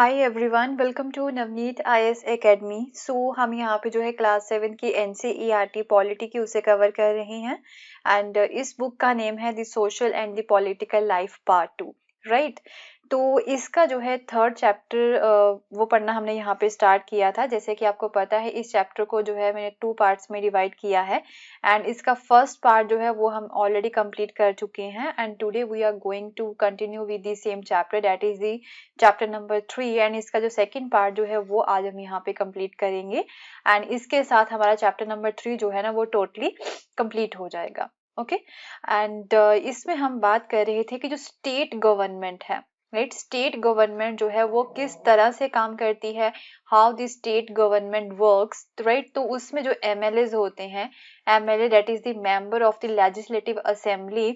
Hi everyone, welcome to Navneet IAS academy. हम यहाँ पे जो है क्लास 7 की एनसीईआरटी पॉलिटी की उसे कवर कर रहे हैं एंड इस बुक का नेम है the social and the political life part 2, right. तो इसका जो है थर्ड चैप्टर वो पढ़ना हमने यहाँ पे स्टार्ट किया था। जैसे कि आपको पता है इस चैप्टर को जो है मैंने 2 पार्ट्स में डिवाइड किया है एंड इसका फर्स्ट पार्ट जो है वो हम ऑलरेडी कंप्लीट कर चुके हैं and today we are going to continue with the same chapter, that is the chapter number 3 and इसका जो सेकंड पार्ट जो है वो आज हम यहाँ पे कंप्लीट करेंगे एंड इसके साथ हमारा चैप्टर नंबर 3 जो है ना वो टोटली कंप्लीट हो जाएगा। ओके एंड इसमें हम बात कर रहे थे कि जो स्टेट गवर्नमेंट है, राइट, स्टेट गवर्नमेंट जो है वो किस तरह से काम करती है, how the state government works, right. तो उसमें जो एमएलए होते हैं, MLA that is the member of the legislative assembly,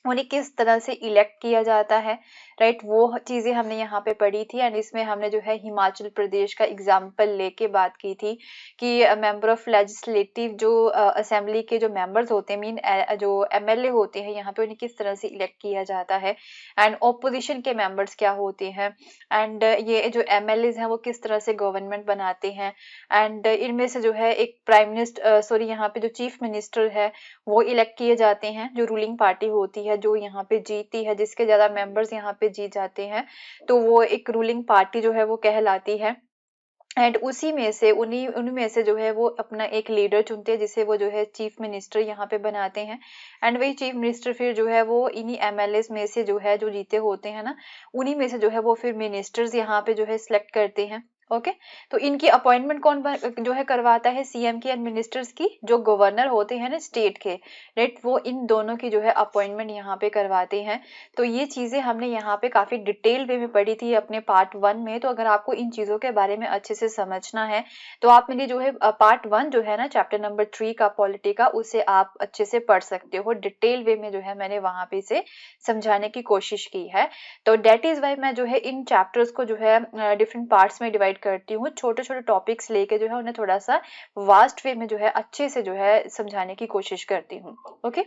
उन्हें किस तरह से इलेक्ट किया जाता है, राइट, वो चीजें हमने यहाँ पे पढ़ी थी एंड इसमें हमने जो है हिमाचल प्रदेश का एग्जाम्पल लेके बात की थी कि मेंबर ऑफ लेजिस्लेटिव जो असेंबली के जो मेंबर्स होते हैं, मीन जो एमएलए होते हैं, यहाँ पे उन्हें किस तरह से इलेक्ट किया जाता है एंड ओपोजिशन के मेंबर्स क्या होते हैं एंड ये जो एमएलए हैं वो किस तरह से गवर्नमेंट बनाते हैं एंड इनमें से जो है एक प्राइम मिनिस्टर यहाँ पे जो चीफ मिनिस्टर है वो इलेक्ट किए जाते हैं, जो रूलिंग पार्टी होती है जो यहाँ पे जीती है, जिसके ज्यादा मेंबर्स यहाँ पे जीत जाते हैं तो वो एक रूलिंग पार्टी जो है वो कहलाती है एंड उसी में से उन्हीं उनमें से जो है वो अपना एक लीडर चुनते हैं जिसे वो जो है चीफ मिनिस्टर यहाँ पे बनाते हैं एंड वही चीफ मिनिस्टर फिर जो है वो इन्हीं एमएलए में से जो है जो जीते होते हैं ना, उन्हीं में से जो है वो फिर मिनिस्टर्स यहाँ पे जो है सिलेक्ट करते हैं। ओके तो इनकी अपॉइंटमेंट कौन जो है करवाता है, सीएम की एंड मिनिस्टर्स की, जो गवर्नर होते हैं ना स्टेट के, राइट, वो इन दोनों की जो है अपॉइंटमेंट यहाँ पे करवाते हैं। तो ये चीजें हमने यहाँ पे काफी डिटेल वे में पढ़ी थी अपने पार्ट 1 में। तो अगर आपको इन चीजों के बारे में अच्छे से समझना है तो आप मेरी जो है पार्ट 1 जो है ना चैप्टर नंबर 3 का पॉलिटी का, उसे आप अच्छे से पढ़ सकते हो। डिटेल वे में जो है मैंने वहां पे से समझाने की कोशिश की है। तो डेट इज वाई मैं जो है इन चैप्टर्स को जो है डिफरेंट पार्ट्स में डिवाइड करती हूँ, छोटे छोटे टॉपिक्स लेके जो है उन्हें थोड़ा सा वास्ट वे में जो है अच्छे से जो है समझाने की कोशिश करती हूँ। ओके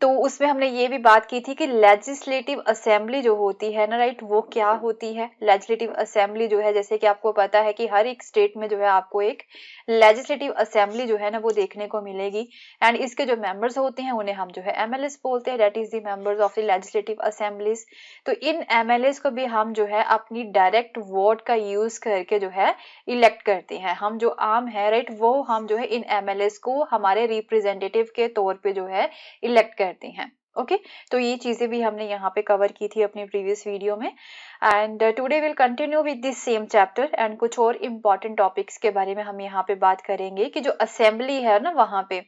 तो उसमें हमने ये भी बात की थी कि लेजिस्लेटिव असेंबली जो होती है ना, राइट, वो क्या होती है। लेजिस्लेटिव असेंबली जो है, जैसे कि आपको पता है कि हर एक स्टेट में जो है आपको एक लेजिस्लेटिव असेंबली जो है ना वो देखने को मिलेगी एंड इसके जो मेंबर्स होते हैं उन्हें हम जो है एमएलएस बोलते हैं, that is the members of the legislative assemblies. तो इन एमएलएस को भी हम जो है अपनी डायरेक्ट वोट का यूज करके जो है इलेक्ट करते हैं। हम जो आम है, राइट, वो हम जो है इन एमएलएस को हमारे रिप्रेजेंटेटिव के तौर पे जो है इलेक्ट करते हैं। ओके तो ये चीजें भी हमने यहाँ पे कवर की थी अपनी प्रीवियस वीडियो में and today will continue with this same chapter and कुछ और इम्पोर्टेंट टॉपिक्स के बारे में हम यहाँ पे बात करेंगे कि जो असेंबली है ना वहां पे,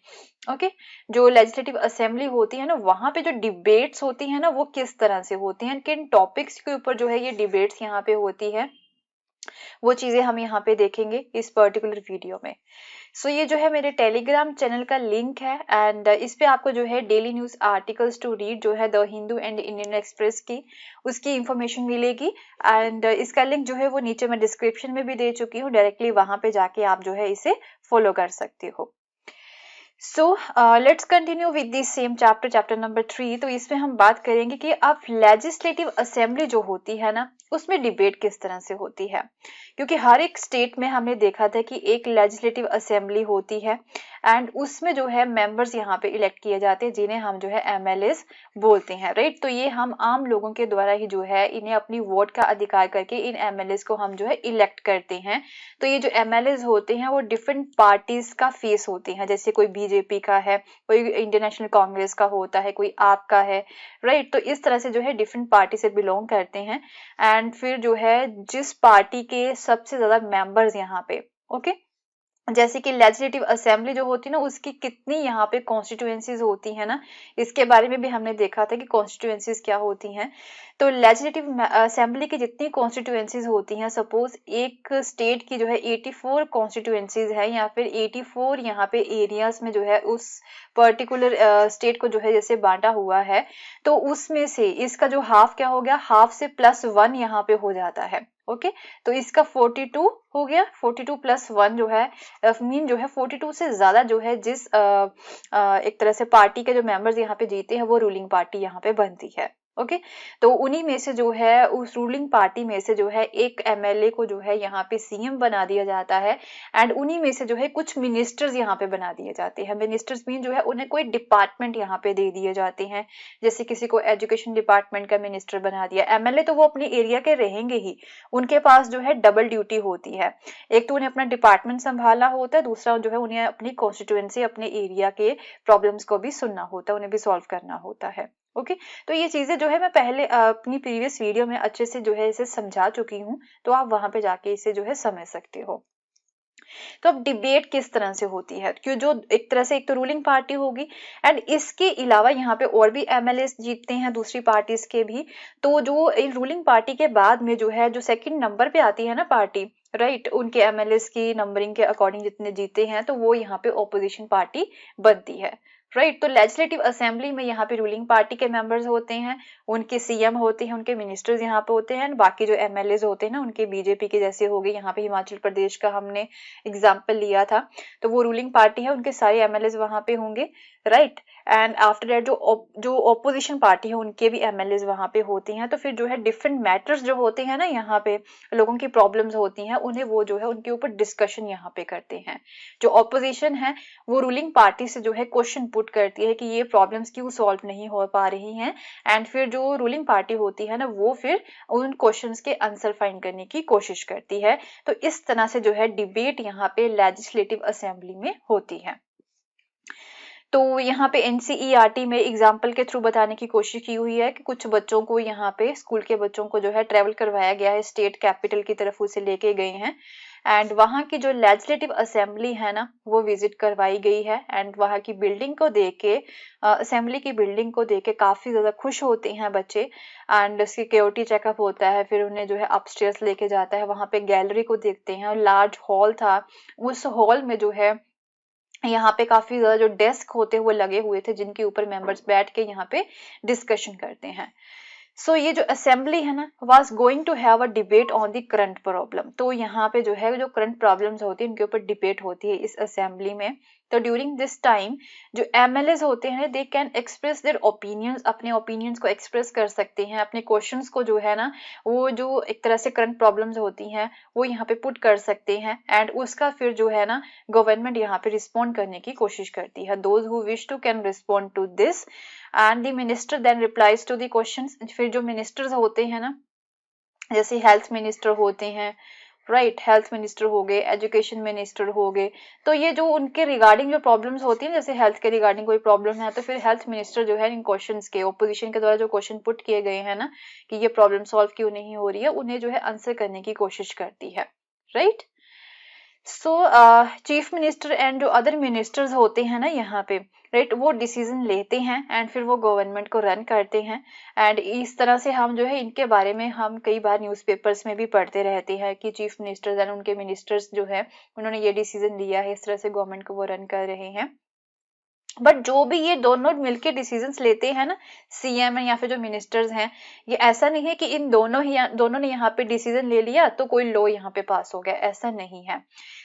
ओके, जो लेजिस्लेटिव असेंबली होती है ना वहां पे जो डिबेट्स होती है ना वो किस तरह से होती हैं, किन टॉपिक्स के ऊपर जो है ये डिबेट्स यहाँ पे होती है, वो चीजें हम यहाँ पे देखेंगे इस पर्टिकुलर वीडियो में। ये जो है मेरे टेलीग्राम चैनल का लिंक है एंड इस पे आपको जो है daily news articles to read जो है the Hindu and Indian Express की, उसकी इंफॉर्मेशन मिलेगी एंड इसका लिंक जो है वो नीचे मैं डिस्क्रिप्शन में भी दे चुकी हूँ, डायरेक्टली वहां पे जाके आप जो है इसे फॉलो कर सकते हो। Let's continue with this same chapter, chapter number 3। तो इसमें हम बात करेंगे कि अब लेजिस्लेटिव असेंबली जो होती है ना उसमें डिबेट किस तरह से होती है, क्योंकि हर एक स्टेट में हमने देखा था कि एक लेजिस्लेटिव असेंबली होती है एंड उसमें जो है मेंबर्स यहाँ पे इलेक्ट किए जाते हैं जिन्हें हम जो है एमएलएस बोलते हैं, राइट। तो ये हम आम लोगों के द्वारा ही जो है इन्हें अपनी वोट का अधिकार करके इन एमएलएस को हम जो है इलेक्ट करते हैं। तो ये जो एमएलएस होते हैं वो डिफरेंट पार्टीज का फेस होते हैं, जैसे कोई बीजेपी का है, कोई इंडियन नेशनल कांग्रेस का होता है, कोई आप का है, राइट। तो इस तरह से जो है डिफरेंट पार्टी से बिलोंग करते हैं एंड फिर जो है जिस पार्टी के सबसे ज्यादा मेंबर्स यहाँ पे, ओके, जैसे कि लेजिस्लेटिव असेंबली जो होती है ना उसकी कितनी यहाँ पे कॉन्स्टिट्यूएंसीज होती है ना, इसके बारे में भी हमने देखा था कि कॉन्स्टिट्यूएंसीज क्या होती हैं। तो लेजिस्लेटिव असेंबली की जितनी कॉन्स्टिट्यूएंसीज होती हैं, सपोज एक स्टेट की जो है 84 कॉन्स्टिट्यूएंसीज है या फिर 84 यहाँ पे एरियाज में जो है उस पर्टिकुलर स्टेट को जो है जैसे बांटा हुआ है, तो उसमें से इसका जो हाफ क्या हो गया, हाफ से +1 यहाँ पे हो जाता है। ओके तो इसका 42 हो गया, 42 + 1 जो है मीन जो है 42 से ज्यादा जो है जिस एक तरह से पार्टी के जो मेंबर्स यहाँ पे जीते हैं वो रूलिंग पार्टी यहाँ पे बनती है। ओके तो उन्हीं में से जो है उस रूलिंग पार्टी में से जो है एक एमएलए को जो है यहाँ पे सीएम बना दिया जाता है एंड उन्हीं में से जो है कुछ मिनिस्टर्स यहाँ पे बना दिए जाते हैं। मिनिस्टर्स मीन जो है उन्हें कोई डिपार्टमेंट यहाँ पे दे दिए जाते हैं, जैसे किसी को एजुकेशन डिपार्टमेंट का मिनिस्टर बना दिया। एमएलए तो वो अपने एरिया के रहेंगे ही, उनके पास जो है डबल ड्यूटी होती है, एक तो उन्हें अपना डिपार्टमेंट संभालना होता है, दूसरा जो है उन्हें अपनी कॉन्स्टिट्यूएंसी अपने एरिया के प्रॉब्लम्स को भी सुनना होता है, उन्हें भी सॉल्व करना होता है। ओके तो ये चीजें जो है मैं पहले अपनी प्रीवियस वीडियो में अच्छे से जो है इसे समझा चुकी हूँ, तो आप वहां पे जाके इसे जो है समझ सकते हो। तो अब डिबेट किस तरह से होती है, क्यों जो एक तरह से एक तो रूलिंग पार्टी होगी एंड इसके अलावा यहाँ पे और भी एमएलए जीतते हैं दूसरी पार्टीज के भी। तो जो रूलिंग पार्टी के बाद में जो है जो सेकंड नंबर पे आती है ना पार्टी, राइट, उनके एमएलए की नंबरिंग के अकॉर्डिंग जितने जीते हैं तो वो यहाँ पे ऑपोजिशन पार्टी बनती है, राइट। तो लेजिस्लेटिव असेंबली में यहाँ पे रूलिंग पार्टी के मेंबर्स होते हैं, उनके सीएम होते हैं, उनके मिनिस्टर्स यहाँ पे होते हैं, बाकी जो एमएलए होते हैं ना उनके बीजेपी के जैसे हो गए, यहाँ पे हिमाचल प्रदेश का हमने एग्जाम्पल लिया था, तो वो रूलिंग पार्टी है, उनके सारे एमएलए वहां पे होंगे, राइट। एंड आफ्टर दैट जो ऑपोजिशन पार्टी है उनके भी एमएलए वहां पे होती हैं। तो फिर जो है डिफरेंट मैटर्स जो होते हैं ना यहाँ पे, लोगों की प्रॉब्लम्स होती हैं, उन्हें वो जो है उनके ऊपर डिस्कशन यहाँ पे करते हैं। जो ऑपोजिशन है वो रूलिंग पार्टी से जो है क्वेश्चन पुट करती है कि ये प्रॉब्लम्स क्यों सॉल्व नहीं हो पा रही हैं, एंड फिर जो रूलिंग पार्टी होती है ना वो फिर उन क्वेश्चंस के आंसर फाइंड करने की कोशिश करती है। तो इस तरह से जो है डिबेट यहाँ पे लेजिस्लेटिव असेंबली में होती है। तो यहाँ पे एनसीईआरटी में एग्जाम्पल के थ्रू बताने की कोशिश की हुई है कि कुछ बच्चों को यहाँ पे स्कूल के बच्चों को जो है ट्रेवल करवाया गया है, स्टेट कैपिटल की तरफ उसे लेके गए हैं एंड वहाँ की जो लेजिस्लेटिव असेंबली है ना वो विजिट करवाई गई है एंड वहाँ की बिल्डिंग को देख के, असेंबली की बिल्डिंग को देख के काफी ज्यादा खुश होते हैं बच्चे एंड सिक्योरिटी चेकअप होता है, फिर उन्हें जो है अपस्टेयर्स लेके जाता है, वहाँ पे गैलरी को देखते हैं और लार्ज हॉल था, उस हॉल में जो है यहाँ पे काफी ज्यादा जो डेस्क होते हुए लगे हुए थे जिनके ऊपर मेंबर्स बैठ के यहाँ पे डिस्कशन करते हैं। सो ये जो असेंबली है ना was going to have a debate on the current problem, तो यहाँ पे जो है जो करंट प्रॉब्लम्स होती है उनके ऊपर डिबेट होती है इस असेंबली में। तो ड्यूरिंग दिस टाइम जो एमएलएज होते हैं they can express their opinions, अपने ओपिनियंस को एक्सप्रेस कर सकते हैं, अपने क्वेश्चंस को जो है ना वो जो एक तरह से करंट प्रॉब्लम्स होती हैं वो यहाँ पे पुट कर सकते हैं एंड उसका फिर जो है ना गवर्नमेंट यहाँ पे रिस्पॉन्ड करने की कोशिश करती है। Those who wish to can respond to this and the minister then replies to the questions. फिर जो मिनिस्टर्स होते हैं ना जैसे हेल्थ मिनिस्टर होते हैं, राइट, हेल्थ मिनिस्टर हो गए, एजुकेशन मिनिस्टर हो गए, तो ये जो उनके रिगार्डिंग जो प्रॉब्लम्स होती है जैसे हेल्थ के रिगार्डिंग कोई प्रॉब्लम है तो फिर हेल्थ मिनिस्टर जो है इन क्वेश्चंस के ओपोजिशन के द्वारा जो क्वेश्चन पुट किए गए हैं ना कि ये प्रॉब्लम सॉल्व क्यों नहीं हो रही है उन्हें जो है आंसर करने की कोशिश करती है, right. So chief minister and जो अदर मिनिस्टर्स होते हैं ना यहाँ पे, राइट, वो डिसीजन लेते हैं एंड फिर वो गवर्नमेंट को रन करते हैं एंड इस तरह से हम जो है इनके बारे में हम कई बार न्यूज़पेपर्स में भी पढ़ते रहते हैं कि चीफ मिनिस्टर्स एंड उनके मिनिस्टर्स जो है उन्होंने ये डिसीजन लिया है, इस तरह से गवर्नमेंट को वो रन कर रहे हैं। बट जो भी ये दोनों मिलके डिसीजंस लेते हैं ना सीएम या फिर जो मिनिस्टर्स हैं, ये ऐसा नहीं है कि इन दोनों ने यहाँ पे डिसीजन ले लिया तो कोई लॉ यहाँ पे पास हो गया, ऐसा नहीं है।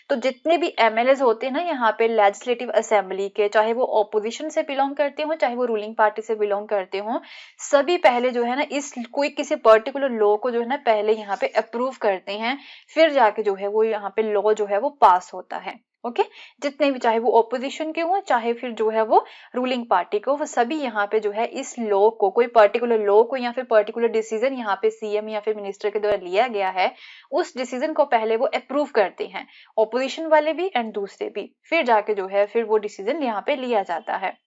तो जितने भी एमएलए होते हैं ना यहाँ पे लेजिस्लेटिव असेंबली के, चाहे वो ऑपोजिशन से बिलोंग करते हो चाहे वो रूलिंग पार्टी से बिलोंग करते हो, सभी पहले जो है ना इस कोई किसी पर्टिकुलर लॉ को जो है ना पहले यहाँ पे अप्रूव करते हैं, फिर जाके जो है वो यहाँ पे लॉ जो है वो पास होता है। ओके जितने भी चाहे वो ऑपोजिशन के हो चाहे फिर जो है वो रूलिंग पार्टी को, वो सभी यहाँ पे जो है इस लॉ को, कोई पर्टिकुलर लॉ को या फिर पर्टिकुलर डिसीजन यहाँ पे सीएम या फिर मिनिस्टर के द्वारा लिया गया है उस डिसीजन को पहले वो अप्रूव करते हैं, ऑपोजिशन वाले भी एंड दूसरे भी, फिर जाके जो है फिर वो डिसीजन यहाँ पे लिया जाता है।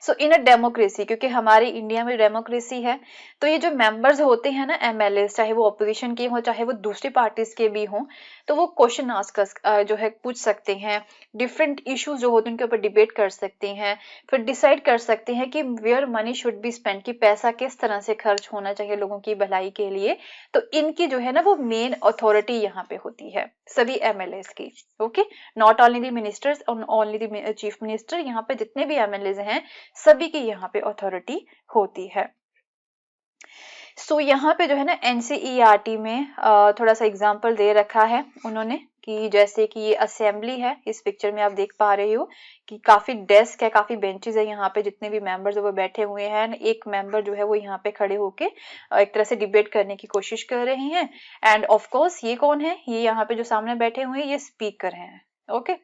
सो इन अ डेमोक्रेसी, क्योंकि हमारे इंडिया में डेमोक्रेसी है, तो ये जो मेंबर्स होते हैं ना एमएलए, चाहे वो ऑपोजिशन के हो चाहे वो दूसरी पार्टीज के भी हों, तो वो क्वेश्चन आस्क जो है पूछ सकते हैं, डिफरेंट इश्यूज जो होते हैं उनके ऊपर डिबेट कर सकते हैं, फिर डिसाइड कर सकते हैं कि where money should be spend, कि पैसा किस तरह से खर्च होना चाहिए लोगों की भलाई के लिए। तो इनकी जो है ना वो मेन अथॉरिटी यहाँ पे होती है सभी एमएलए की। Okay not only the ministers, only the chief minister, यहाँ पे जितने भी एमएलए हैं सभी की यहाँ पे अथॉरिटी होती है। सो यहाँ पे जो है ना एनसीईआरटी में थोड़ा सा एग्जाम्पल दे रखा है उन्होंने, कि जैसे कि ये असेंबली है, इस पिक्चर में आप देख पा रहे हो कि काफी डेस्क है, काफी बेंचेस है, यहाँ पे जितने भी मेंबर्स है वो बैठे हुए हैं। एक मेंबर जो है वो यहाँ पे खड़े होके एक तरह से डिबेट करने की कोशिश कर रहे हैं। एंड ऑफ कोर्स ये कौन है, ये यहाँ पे जो सामने बैठे हुए हैं ये स्पीकर हैं। ओके,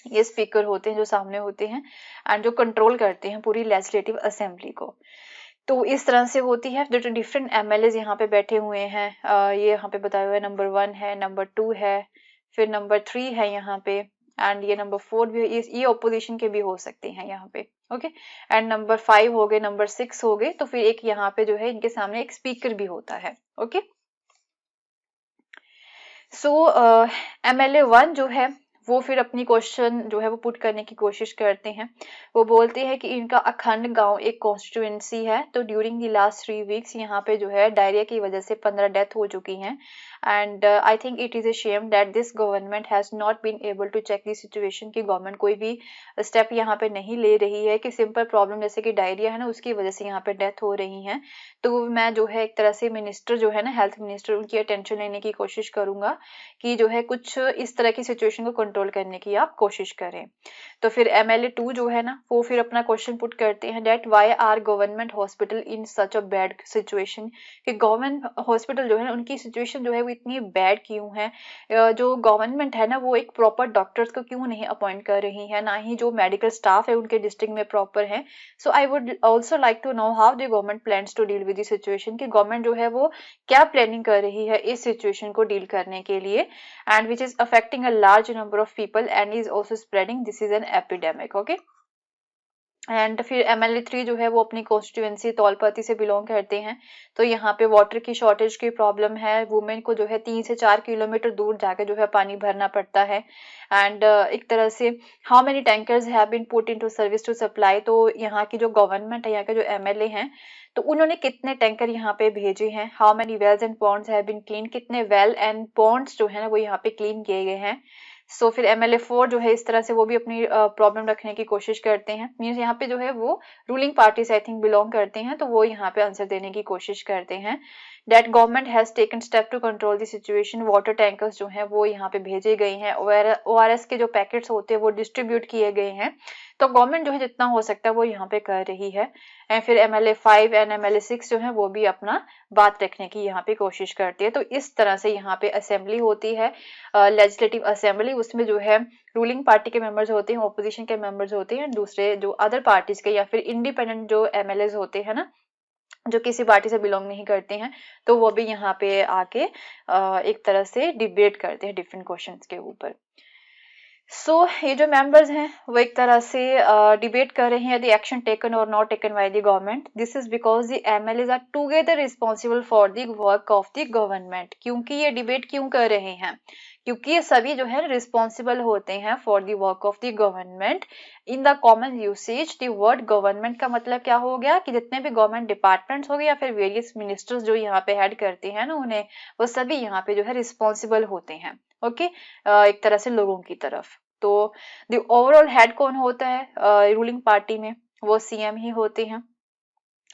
ये स्पीकर होते हैं जो सामने होते हैं एंड जो कंट्रोल करते हैं पूरी लेजिस्लेटिव असेंबली को। तो इस तरह से होती है। जो डिफरेंट एमएलए यहाँ पे बैठे हुए हैं, ये यहाँ पे बताया हुआ है, नंबर 1 है, नंबर 2 है, फिर नंबर 3 है यहाँ पे, एंड ये नंबर 4 भी है। ये ऑपोजिशन के भी हो सकते हैं यहाँ पे। ओके, एंड नंबर 5 हो गए, नंबर 6 हो गए। तो फिर एक यहाँ पे जो है इनके सामने एक स्पीकर भी होता है। ओके, सो एमएलए 1 जो है वो फिर अपनी क्वेश्चन जो है वो पुट करने की कोशिश करते हैं। वो बोलते हैं कि इनका अखंड गांव एक कॉन्स्टिट्यूएंसी है, तो ड्यूरिंग द लास्ट 3 वीक्स यहाँ पे जो है डायरिया की वजह से 15 डेथ हो चुकी हैं। And I think it is a shame that this government has not been able to check the situation, की गवर्नमेंट कोई भी स्टेप यहाँ पे नहीं ले रही है कि सिंपल प्रॉब्लम जैसे कि डायरिया है ना, उसकी वजह से यहाँ पे डेथ हो रही है। तो मैं जो है एक तरह से मिनिस्टर जो है ना, हेल्थ मिनिस्टर, उनकी अटेंशन लेने की कोशिश करूंगा कि जो है कुछ इस तरह की सिचुएशन को कंट्रोल करने की आप कोशिश करें। तो फिर एमएलए 2 जो है ना वो फिर अपना क्वेश्चन पुट करते हैं that why are government hospital in such a bad situation, कि गवर्नमेंट हॉस्पिटल जो है उनकी सिचुएशन जो है वो इतनी बैड क्यों है। जो गवर्नमेंट है ना वो एक प्रॉपर डॉक्टर्स को क्यों नहीं अपॉइंट कर रही है, ना ही जो मेडिकल स्टाफ है उनके डिस्ट्रिक्ट में प्रॉपर है। So I would also like to know how the government plans to deal with the situation, कि गवर्नमेंट जो है वो क्या प्लानिंग कर रही है इस सिचुएशन को डील करने के लिए, and which is affecting a large number of people and is also spreading. This is an epidemic. Okay, and फिर एमएलए 3 जो है वो अपनी कॉन्स्टिट्यूएंसी तौलपति से बिलोंग करते हैं। तो यहाँ पे वाटर की शॉर्टेज की प्रॉब्लम है, वुमेन को जो है 3 से 4 किलोमीटर दूर जाके जो है पानी भरना पड़ता है। एंड एक तरह से how many tankers have been put into service to supply, तो यहाँ की जो गवर्नमेंट है, यहाँ के जो एमएलए हैं, तो उन्होंने कितने टैंकर यहाँ पे भेजे हैं। How many wells and ponds have been clean, कितने वेल एंड पॉन्ड्स जो है ना वो यहाँ पे क्लीन किए गए हैं। सो फिर एमएलए 4 जो है इस तरह से वो भी अपनी प्रॉब्लम रखने की कोशिश करते हैं। मीन्स यहाँ पे जो है वो रूलिंग पार्टी से आई थिंक बिलोंग करते हैं, तो वो यहाँ पे आंसर देने की कोशिश करते हैं that government has taken step to control the situation. Water tankers जो हैं वो यहाँ पे भेजे गए हैं, ओआरएस के जो पैकेट्स होते हैं वो डिस्ट्रीब्यूट किए गए हैं। तो गवर्नमेंट जो है जितना हो सकता है वो यहाँ पे कर रही है। एंड फिर एमएलए 5 एंड एमएलए 6 जो है वो भी अपना बात रखने की यहाँ पे कोशिश करती है। तो इस तरह से यहाँ पे असेंबली होती है, लेजिस्लेटिव असेंबली। उसमें जो है रूलिंग पार्टी के मेंबर्स होते हैं, ऑपोजिशन के मेंबर्स होते हैं, दूसरे जो अदर पार्टीज के या फिर इंडिपेंडेंट जो एमएलए होते हैं ना, जो किसी पार्टी से बिलोंग नहीं करते हैं, तो वो भी यहाँ पे आके एक तरह से डिबेट करते हैं डिफरेंट क्वेश्चंस के ऊपर। सो ये जो मेंबर्स हैं वो एक तरह से डिबेट कर रहे हैं द एक्शन टेकन और not taken by the government. This is because the MLAs are together responsible for the work of the government. क्योंकि ये डिबेट क्यों कर रहे हैं, क्योंकि ये सभी जो है रिस्पॉन्सिबल होते हैं for the work of the government. In the common usage the word government का मतलब क्या हो गया कि जितने भी गवर्नमेंट डिपार्टमेंट्स हो गए या फिर वेरियस मिनिस्टर्स जो यहाँ पे हेड करते हैं ना उन्हें, वो सभी यहाँ पे जो है रिस्पॉन्सिबल होते हैं। ओके, एक तरह से लोगों की तरफ। तो द ओवरऑल हेड कौन होता है रूलिंग पार्टी में, वो सीएम ही होते हैं।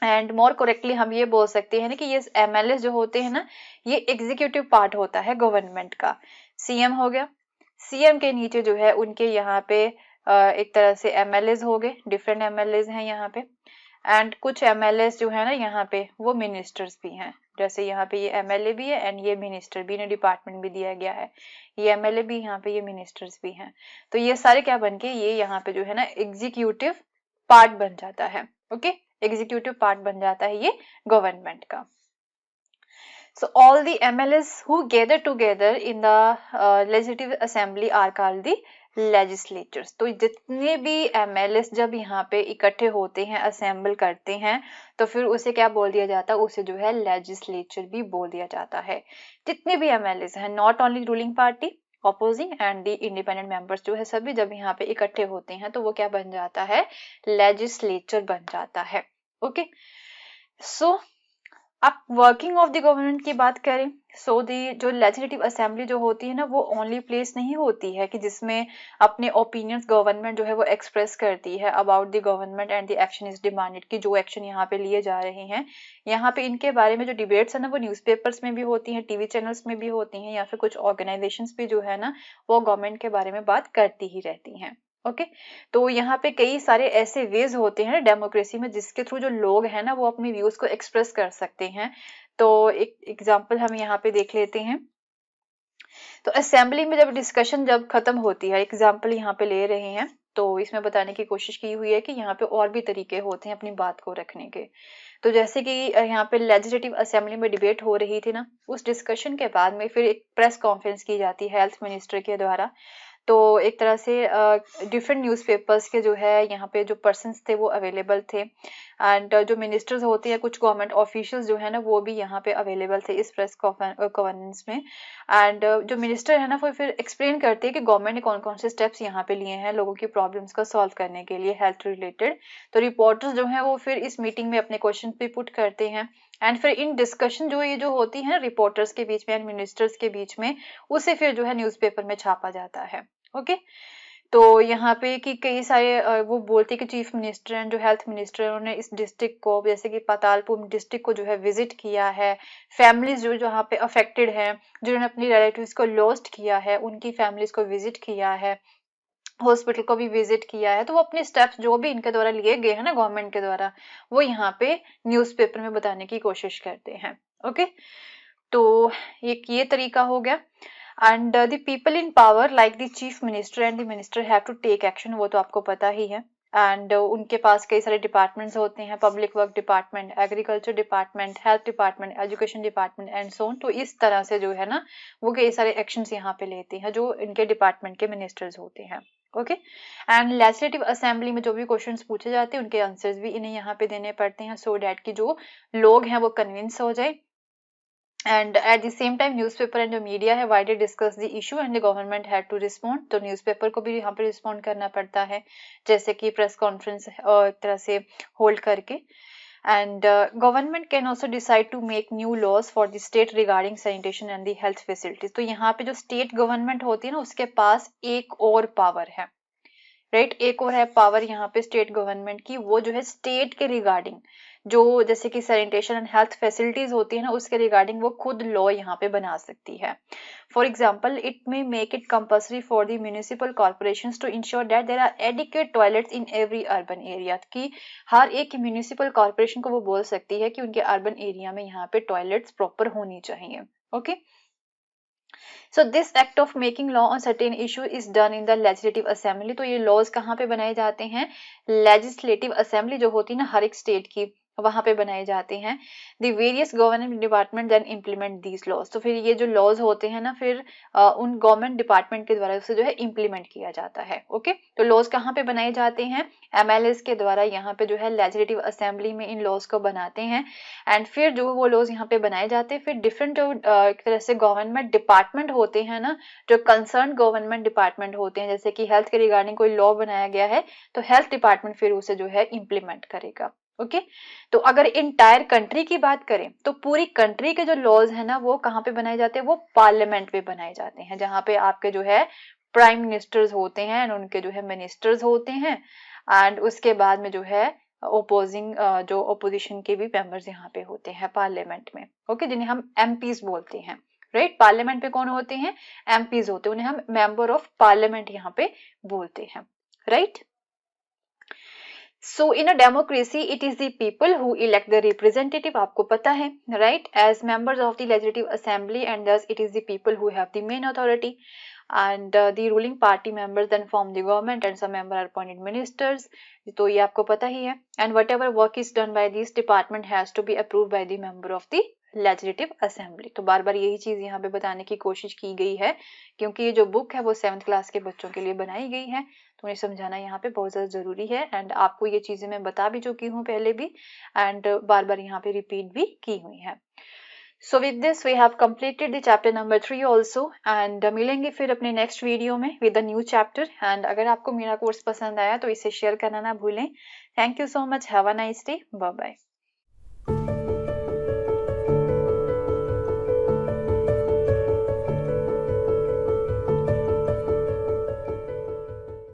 एंड मोर करेक्टली हम ये बोल सकते हैं ना कि ये एमएलए जो होते हैं ना, ये एग्जीक्यूटिव पार्ट होता है गवर्नमेंट का। सीएम हो गया, सीएम के नीचे जो है उनके यहाँ पे एक तरह से एमएलए हो गए, डिफरेंट एमएलए हैं यहाँ पे। एंड कुछ एमएलए जो है ना यहाँ पे वो मिनिस्टर्स भी हैं, जैसे यहाँ पे ये एमएलए भी है एंड ये मिनिस्टर भी, इन्हें डिपार्टमेंट भी दिया गया है। ये एमएलए भी यहाँ पे, ये मिनिस्टर्स भी हैं। तो ये सारे क्या बन के ये यहाँ पे जो है ना एग्जीक्यूटिव पार्ट बन जाता है। ओके, एग्जीक्यूटिव पार्ट बन जाता है ये गवर्नमेंट का। So all the MLAs who gather together in the legislative assembly are called the legislatures। तो जितने भी MLAs जब यहाँ पे इकट्ठे होते हैं, असेंबल करते हैं, तो फिर उसे क्या बोल दिया जाता है, उसे जो है लेजिस्लेचर भी बोल दिया जाता है। जितने भी MLAs हैं, not only ruling party, opposing and the independent members जो है सभी जब यहाँ पे इकट्ठे होते हैं तो वो क्या बन जाता है, लेजिस्लेचर बन जाता है। ओके, सो अब वर्किंग ऑफ द गवर्नमेंट की बात करें, सो दी जो लेजिस्लेटिव असेंबली जो होती है ना, वो ओनली प्लेस नहीं होती है कि जिसमें अपने ओपिनियंस गवर्नमेंट जो है वो एक्सप्रेस करती है about the government and the action is demanded, कि जो एक्शन यहाँ पे लिए जा रहे हैं, यहाँ पे इनके बारे में जो डिबेट्स है ना वो न्यूज़पेपर्स में भी होती हैं, टीवी चैनल्स में भी होती हैं, या फिर कुछ ऑर्गेनाइजेशंस भी जो है ना वो गवर्नमेंट के बारे में बात करती ही रहती हैं। ओके तो यहाँ पे कई सारे ऐसे वेज होते हैं डेमोक्रेसी में जिसके थ्रू जो लोग हैं ना वो अपने व्यूज को एक्सप्रेस कर सकते हैं। तो एक एग्जांपल हम यहाँ पे देख लेते हैं। तो असेंबली में जब डिस्कशन जब खत्म होती है, एग्जांपल यहाँ पे ले रहे हैं, तो इसमें बताने की कोशिश की हुई है कि यहाँ पे और भी तरीके होते हैं अपनी बात को रखने के। तो जैसे कि यहाँ पे लेजिस्लेटिव असेंबली में डिबेट हो रही थी ना, उस डिस्कशन के बाद में फिर एक प्रेस कॉन्फ्रेंस की जाती है हेल्थ मिनिस्टर के द्वारा। तो एक तरह से डिफरेंट न्यूज़पेपर्स के जो है यहाँ पे जो पर्सन्स थे वो अवेलेबल थे, एंड जो मिनिस्टर्स होते हैं, कुछ गवर्नमेंट ऑफिशियल्स जो है ना वो भी यहाँ पे अवेलेबल थे इस प्रेस कॉन्फ्रेंस में। एंड जो मिनिस्टर है ना वो फिर एक्सप्लेन करते हैं कि गवर्नमेंट ने कौन कौन से स्टेप्स यहाँ पे लिए हैं लोगों की प्रॉब्लम्स को सॉल्व करने के लिए हेल्थ रिलेटेड। तो रिपोर्टर्स जो है वो फिर इस मीटिंग में अपने क्वेश्चन भी पुट करते हैं, एंड फिर इन डिस्कशन जो ये जो होती है रिपोर्टर्स के बीच में एंड मिनिस्टर्स के बीच में, उसे फिर जो है न्यूज़पेपर में छापा जाता है। ओके तो यहाँ पे कि कई सारे वो बोलते कि चीफ मिनिस्टर एंड जो हेल्थ मिनिस्टर है उन्होंने इस डिस्ट्रिक्ट को, जैसे कि पातालपुर डिस्ट्रिक्ट को जो है विजिट किया है, फैमिलीज जो जहाँ पे अफेक्टेड है, जिन्होंने अपनी रिलेटिव्स को लॉस्ट किया है, उनकी फैमिलीज को विजिट किया है, हॉस्पिटल को भी विजिट किया है। तो वो अपने स्टेप्स जो भी इनके द्वारा लिए गए हैं ना गवर्नमेंट के द्वारा, वो यहाँ पे न्यूज़पेपर में बताने की कोशिश करते हैं। ओके तो एक ये तरीका हो गया। And the people in power like the chief minister and the minister have to take action, वो तो आपको पता ही है। एंड उनके पास कई सारे डिपार्टमेंट्स होते हैं, public work department, agriculture department, health department, education department and so on. तो इस तरह से जो है ना वो कई सारे एक्शंस यहाँ पे लेते हैं जो इनके डिपार्टमेंट के मिनिस्टर्स होते हैं। ओके एंड लेजिस्लेटिव असेंबली में जो भी क्वेश्चंस पूछे जाते हैं उनके आंसर्स भी इन्हें यहाँ पे देने पड़ते हैं, सो डैट कि जो लोग हैं वो कन्विंस हो जाए। And at the same time newspaper and the media have widely discussed the issue and the government had to respond। तो न्यूज़पेपर को भी यहाँ पे रिस्पॉन्ड करना पड़ता है, जैसे कि प्रेस कॉन्फ्रेंस एक तरह से होल्ड करके। And government can also decide to make new laws for the state regarding sanitation and the health facilities। तो यहाँ पे जो स्टेट गवर्नमेंट होती है ना उसके पास एक और पावर है, राइट एक और है पावर यहाँ पे स्टेट गवर्नमेंट की, वो जो है स्टेट के रिगार्डिंग जो जैसे कि सैनिटेशन एंड हेल्थ फैसिलिटीज होती है ना उसके रिगार्डिंग वो खुद लॉ यहाँ पे बना सकती है। For example it may make it compulsory for the municipal corporations to ensure that there are adequate toilets in every urban area, कि हर एक म्यूनिसिपल कॉर्पोरेशन को वो बोल सकती है कि उनके अर्बन एरिया में यहाँ पे टॉयलेट्स प्रॉपर होनी चाहिए। Okay So this act of making law on certain issue is done in the legislative assembly। तो ये laws कहाँ पे बनाए जाते हैं, legislative assembly जो होती है ना हर एक स्टेट की, वहां पे बनाए जाते हैं। The various government department then implement these laws। तो फिर ये जो laws होते हैं ना फिर उन गवर्नमेंट डिपार्टमेंट के द्वारा उसे जो है इम्प्लीमेंट किया जाता है। ओके तो लॉज कहाँ पे बनाए जाते हैं, एमएलएस के द्वारा यहाँ पे जो है लेजिस्लेटिव असेंबली में इन लॉज को बनाते हैं। एंड फिर जो वो लॉज यहाँ पे बनाए जाते हैं फिर डिफरेंट जो एक तरह से गवर्नमेंट डिपार्टमेंट होते हैं ना, जो कंसर्न गवर्नमेंट डिपार्टमेंट होते हैं, जैसे कि हेल्थ के रिगार्डिंग कोई लॉ बनाया गया है तो हेल्थ डिपार्टमेंट फिर उसे जो है इम्प्लीमेंट करेगा। ओके तो अगर इंटायर कंट्री की बात करें तो पूरी कंट्री के जो लॉज है ना वो कहाँ पे बनाए जाते हैं, वो पार्लियामेंट में बनाए जाते हैं, जहाँ पे आपके जो है प्राइम मिनिस्टर्स होते हैं एंड उनके जो है मिनिस्टर्स होते हैं, एंड उसके बाद में जो है ओपोजिंग जो ओपोजिशन के भी मेंबर्स यहाँ पे होते हैं पार्लियामेंट में। ओके जिन्हें हम एमपीज बोलते हैं, राइट पार्लियामेंट पे कौन होते हैं, एमपीज होते हैं, उन्हें हम मेंबर ऑफ पार्लियामेंट यहाँ पे बोलते हैं, right. So in a democracy it is the people who elect the representative, आपको पता है right, as members of the legislative assembly, and thus it is the people who have the main authority, and the ruling party members then form the government and some member are appointed ministers। तो ये आपको पता ही है। and whatever work is done by this department has to be approved by the member of the legislative assembly. तो बार बार यही चीज यहाँ पे बताने की कोशिश की गई है क्योंकि ये जो बुक है वो 7th क्लास के बच्चों के लिए बनाई गई है, तो उन्हें समझाना यहाँ पे बहुत ज्यादा जरूरी है। एंड आपको ये चीजें मैं बता भी चुकी हूँ पहले भी, एंड बार बार यहाँ पे रिपीट भी की हुई है। So with this we have completed the chapter number 3 also, and मिलेंगे फिर अपने नेक्स्ट वीडियो में with a new chapter। And अगर आपको मेरा कोर्स पसंद आया तो इसे शेयर करना ना भूलें। Thank you so much, have a nice day, bye bye.